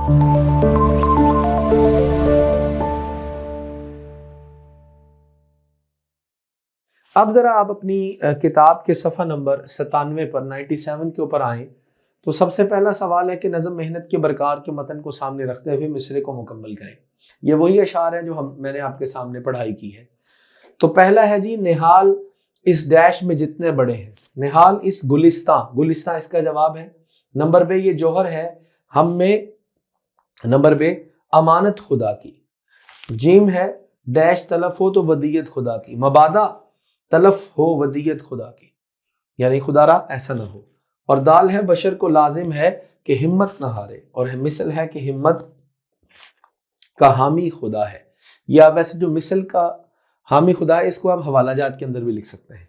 اب ذرا آپ اپنی کتاب کے صفحہ نمبر 97 پر 97 کے اوپر آئیں تو سب سے پہلا سوال ہے کہ نظم محنت کے برکار کے متن کو سامنے رکھتے ہوئے مصرے کو مکمل کریں۔ یہ وہی اشعار ہیں جو میں نے آپ کے سامنے پڑھائی کی ہے۔ تو پہلا ہے جی، نہال اس ڈیش میں جتنے بڑے ہیں، نہال اس گلستان اس کا جواب ہے۔ نمبر بے یہ جوہر ہے ہم میں، نمبر بے امانت خدا کی۔ جیم ہے ڈیش تلف ہو تو ودیت خدا کی، مبادہ تلف ہو ودیت خدا کی، یعنی خدا را ایسا نہ ہو۔ اور دال ہے بشر کو لازم ہے کہ ہمت نہ ہارے، اور مثل ہے کہ ہمت کا حامی خدا ہے۔ یا ویسے جو مثل کا حامی خدا ہے اس کو آپ حوالہ جات کے اندر بھی لکھ سکتے ہیں۔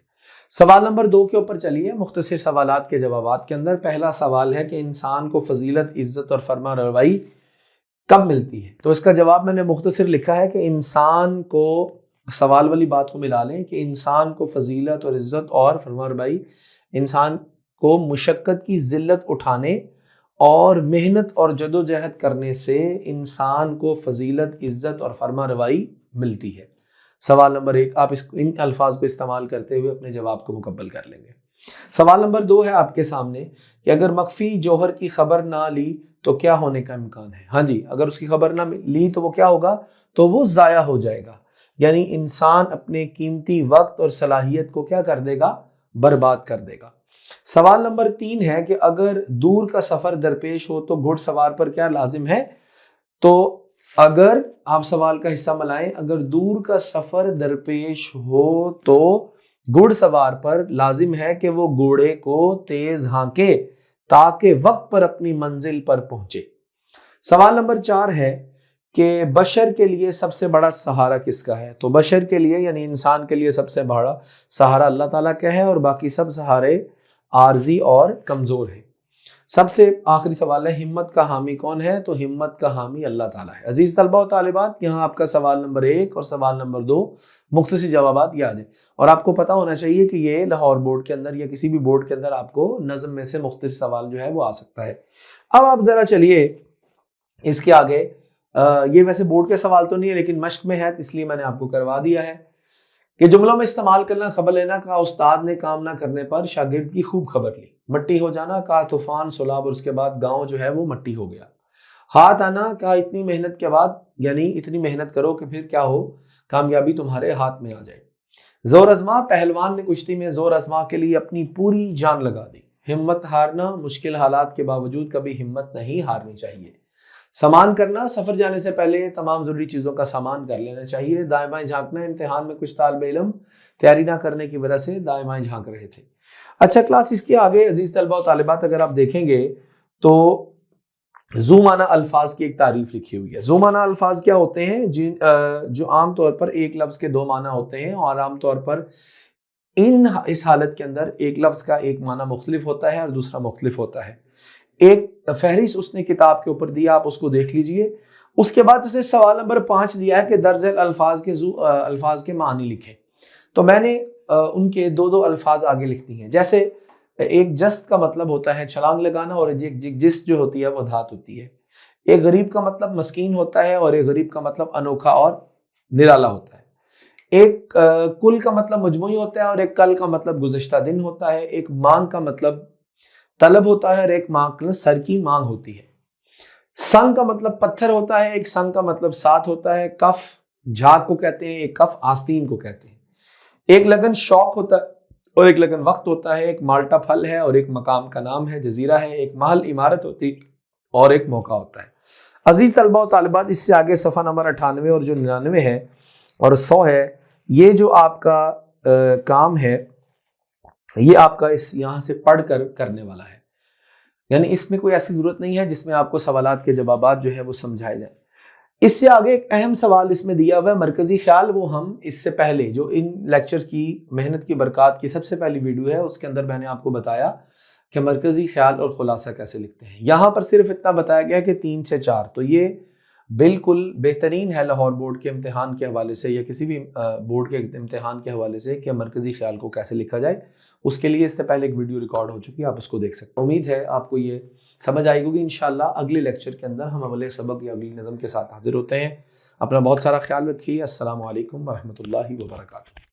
سوال نمبر 2 کے اوپر چلیے، مختصر سوالات کے جوابات کے اندر پہلا سوال ہے کہ انسان کو فضیلت، عزت اور فرما روائی کب ملتی ہے؟ تو اس کا جواب میں نے مختصر لکھا ہے کہ انسان کو، سوال والی بات کو ملا لیں کہ انسان کو فضیلت اور عزت اور فرما روائی، انسان کو مشقت کی ذلت اٹھانے اور محنت اور جد و جہد کرنے سے انسان کو فضیلت، عزت اور فرما روائی ملتی ہے۔ سوال نمبر 1 آپ ان الفاظ کو استعمال کرتے ہوئے اپنے جواب کو مکمل کر لیں گے۔ سوال نمبر 2 ہے آپ کے سامنے کہ اگر مخفی جوہر کی خبر نہ لی تو کیا ہونے کا امکان ہے؟ ہاں جی، اگر اس کی خبر نہ لی تو وہ کیا ہوگا؟ تو وہ ضائع ہو جائے گا، یعنی انسان اپنے قیمتی وقت اور صلاحیت کو کیا کر دے گا؟ برباد کر دے گا۔ سوال نمبر 3 ہے کہ اگر دور کا سفر درپیش ہو تو گھڑ سوار پر کیا لازم ہے؟ تو اگر آپ سوال کا حصہ ملائیں، اگر دور کا سفر درپیش ہو تو گھڑ سوار پر لازم ہے کہ وہ گھوڑے کو تیز ہانکے تاکہ وقت پر اپنی منزل پر پہنچے۔ سوال نمبر 4 ہے کہ بشر کے لیے سب سے بڑا سہارا کس کا ہے؟ تو بشر کے لیے یعنی انسان کے لیے سب سے بڑا سہارا اللہ تعالیٰ کا ہے، اور باقی سب سہارے عارضی اور کمزور ہیں۔ سب سے آخری سوال ہے ہمت کا حامی کون ہے؟ تو ہمت کا حامی اللہ تعالیٰ ہے۔ عزیز طلبہ و طالبات، یہاں آپ کا سوال نمبر 1 اور سوال نمبر 2 مختصر جوابات یاد ہیں، اور آپ کو پتا ہونا چاہیے کہ یہ لاہور بورڈ کے اندر یا کسی بھی بورڈ کے اندر آپ کو نظم میں سے مختصر سوال جو ہے وہ آ سکتا ہے۔ اب آپ ذرا چلیے اس کے آگے، یہ ویسے بورڈ کے سوال تو نہیں ہے لیکن مشق میں ہے اس لیے میں نے آپ کو کروا دیا ہے کہ جملوں میں استعمال کرنا خبر لینا کا استاد نے کام نہ کرنے پر شاگرد کی خوب خبر لی۔ مٹی ہو جانا کا طوفان سیلاب اور اس کے بعد گاؤں جو ہے وہ مٹی ہو گیا۔ ہاتھ آنا کا اتنی محنت کے بعد، یعنی اتنی محنت کرو کہ پھر کیا ہو؟ کامیابی تمہارے ہاتھ میں آ جائے۔ زور آزما، پہلوان نے کشتی میں زور آزما کے لیے اپنی پوری جان لگا دی۔ ہمت ہارنا، مشکل حالات کے باوجود کبھی ہمت نہیں ہارنی چاہیے۔ سامان کرنا، سفر جانے سے پہلے تمام ضروری چیزوں کا سامان کر لینا چاہیے۔ دائیں بائیں جھانکنا، امتحان میں کچھ طالب علم تیاری نہ کرنے کی وجہ سے دائیں بائیں جھانک رہے تھے۔ اچھا کلاس، اس کے آگے عزیز طلبہ و طالبات اگر آپ دیکھیں گے تو ذو معنی الفاظ کی ایک تعریف لکھی ہوئی ہے۔ ذو معنی الفاظ کیا ہوتے ہیں؟ جو عام طور پر ایک لفظ کے 2 معنی ہوتے ہیں، اور عام طور پر اس حالت کے اندر ایک لفظ کا ایک معنی مختلف ہوتا ہے اور دوسرا مختلف ہوتا ہے۔ ایک فہرست اس نے کتاب کے اوپر دیا، آپ اس کو دیکھ لیجئے۔ اس کے بعد اس نے سوال نمبر 5 دیا ہے کہ درج ذیل الفاظ کے معنی لکھیں۔ تو میں نے ان کے 2 الفاظ آگے لکھ دی ہیں۔ جیسے ایک جست کا مطلب ہوتا ہے چھلانگ لگانا، اور ایک جست جو ہوتی ہے وہ دھات ہوتی ہے۔ ایک غریب کا مطلب مسکین ہوتا ہے، اور ایک غریب کا مطلب انوکھا اور نرالا ہوتا ہے۔ ایک کل کا مطلب مجموعی ہوتا ہے، اور ایک کل کا مطلب گزشتہ دن ہوتا ہے۔ ایک مانگ کا مطلب طلب ہوتا ہے، اور ایک مانگ سر کی مانگ ہوتی ہے۔ سنگ کا مطلب پتھر ہوتا ہے، ایک سنگ کا مطلب ساتھ ہوتا ہے۔ کف جھاگ کو کہتے ہیں، ایک کف آستین کو کہتے ہیں۔ ایک لگن شوق ہوتا ہے اور ایک لگن وقت ہوتا ہے۔ ایک مالٹا پھل ہے اور ایک مقام کا نام ہے، جزیرہ ہے۔ ایک محل عمارت ہوتی اور ایک موقع ہوتا ہے۔ عزیز طلبہ و طالبات، اس سے آگے صفحہ نمبر 98 اور جو 99 ہے اور 100 ہے، یہ جو آپ کا کام ہے یہ آپ کا اس یہاں سے پڑھ کر کرنے والا ہے، یعنی اس میں کوئی ایسی ضرورت نہیں ہے جس میں آپ کو سوالات کے جوابات جو ہے وہ سمجھائے جائیں۔ اس سے آگے ایک اہم سوال اس میں دیا ہوا ہے مرکزی خیال، وہ ہم اس سے پہلے جو ان لیکچرز کی محنت کی برکات کی سب سے پہلی ویڈیو ہے اس کے اندر میں نے آپ کو بتایا کہ مرکزی خیال اور خلاصہ کیسے لکھتے ہیں۔ یہاں پر صرف اتنا بتایا گیا کہ 3 سے 4، تو یہ بالکل بہترین ہے لاہور بورڈ کے امتحان کے حوالے سے یا کسی بھی بورڈ کے امتحان کے حوالے سے کہ مرکزی خیال کو کیسے لکھا جائے۔ اس کے لیے اس سے پہلے ایک ویڈیو ریکارڈ ہو چکی ہے، آپ اس کو دیکھ سکتے ہیں۔ امید ہے آپ کو یہ سمجھ آئی ہوگی انشاءاللہ۔ اگلے لیکچر کے اندر ہم اگلے سبق یا اگلی نظم کے ساتھ حاضر ہوتے ہیں۔ اپنا بہت سارا خیال رکھیے۔ السلام علیکم ورحمۃ اللہ وبرکاتہ۔